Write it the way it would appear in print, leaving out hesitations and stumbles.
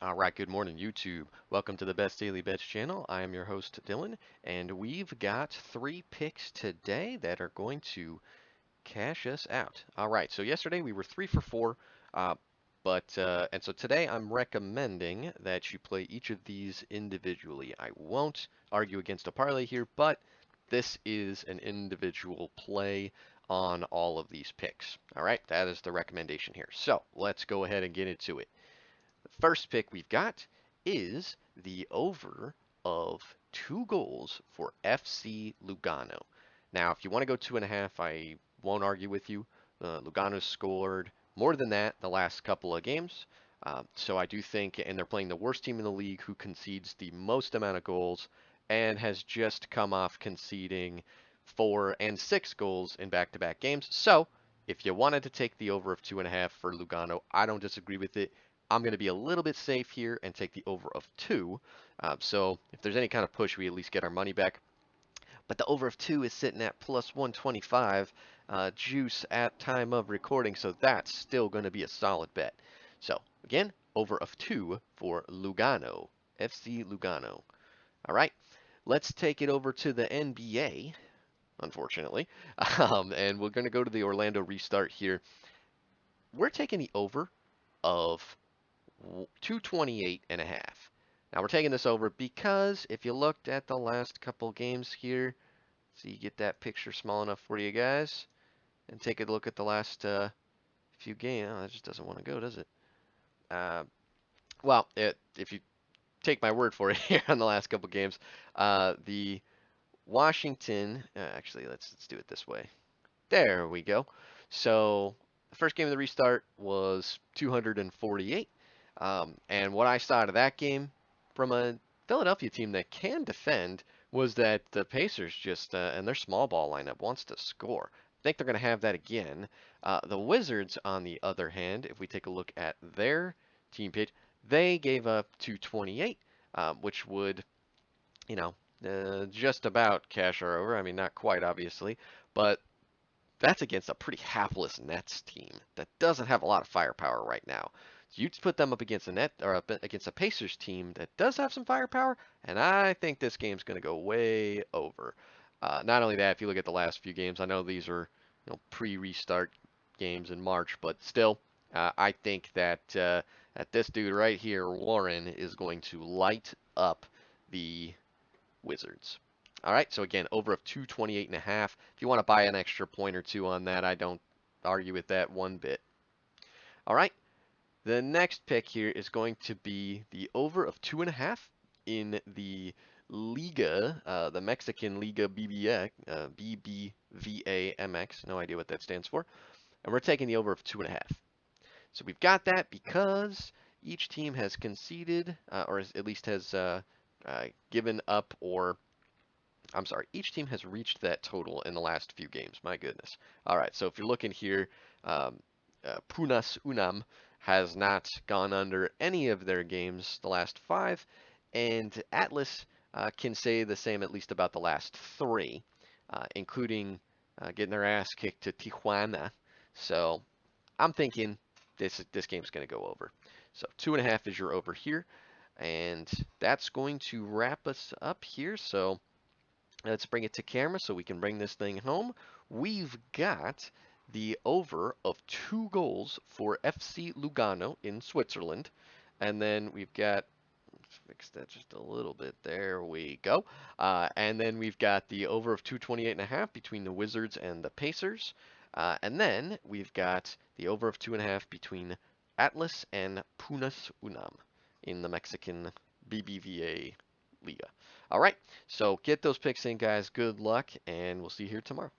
All right, good morning, YouTube. Welcome to the Best Daily Bets channel. I am your host, Dylan, and we've got three picks today that are going to cash us out. All right, so yesterday we were 3 for 4, uh, and so today I'm recommending that you play each of these individually. I won't argue against a parlay here, but this is an individual play on all of these picks. All right, that is the recommendation here. So let's go ahead and get into it. The first pick we've got is the over of 2 goals for FC Lugano. Now, if you want to go 2.5, I won't argue with you. Lugano's scored more than that the last couple of games. So I do think, and they're playing the worst team in the league who concedes the most amount of goals and has just come off conceding 4 and 6 goals in back-to-back games. So if you wanted to take the over of 2.5 for Lugano, I don't disagree with it. I'm going to be a little bit safe here and take the over of 2. So if there's any kind of push, we at least get our money back. But the over of 2 is sitting at plus 125 juice at time of recording, so that's still going to be a solid bet. So again, over of 2 for Lugano, FC Lugano. All right, let's take it over to the NBA, unfortunately, and we're going to go to the Orlando restart here. We're taking the over of 228.5. Now we're taking this over because if you looked at the last couple games here, so you get that picture small enough for you guys, and take a look at the last few games. Oh, that just doesn't want to go, does it? Uh, if you take my word for it here on the last couple games, the Washington. Actually, let's do it this way. There we go. So the first game of the restart was 248. And what I saw out of that game from a Philadelphia team that can defend was that the Pacers just, and their small ball lineup wants to score. I think they're going to have that again. The Wizards, on the other hand, if we take a look at their team page, they gave up 228, which would, you know, just about cash our over. I mean, not quite, obviously, but that's against a pretty hapless Nets team that doesn't have a lot of firepower right now. So you put them up against a net or up against a Pacers team that does have some firepower, and I think this game's going to go way over. Not only that, if you look at the last few games, I know these are pre-restart games in March, but still, I think that this dude right here, Warren, is going to light up the Wizards. All right, so again, over of 228.5. If you want to buy an extra point or two on that, I don't argue with that one bit. All right, the next pick here is going to be the over of 2.5 in the Liga, the Mexican Liga BBVA MX. No idea what that stands for. And we're taking the over of 2.5. So we've got that because each team has conceded, or at least has given up, or I'm sorry, each team has reached that total in the last few games. My goodness. All right, so if you're looking here, Punas UNAM has not gone under any of their games the last 5, and Atlas can say the same at least about the last 3, including getting their ass kicked to Tijuana. So I'm thinking this game's going to go over. So 2.5 is your over here, and that's going to wrap us up here. So let's bring it to camera so we can bring this thing home. We've got the over of 2 goals for FC Lugano in Switzerland. And then we've got, let's fix that just a little bit. There we go. And then we've got the over of 228.5 between the Wizards and the Pacers. And then we've got the over of 2.5 between Atlas and Punas UNAM in the Mexican BBVA Liga. All right, so get those picks in, guys. Good luck, and we'll see you here tomorrow.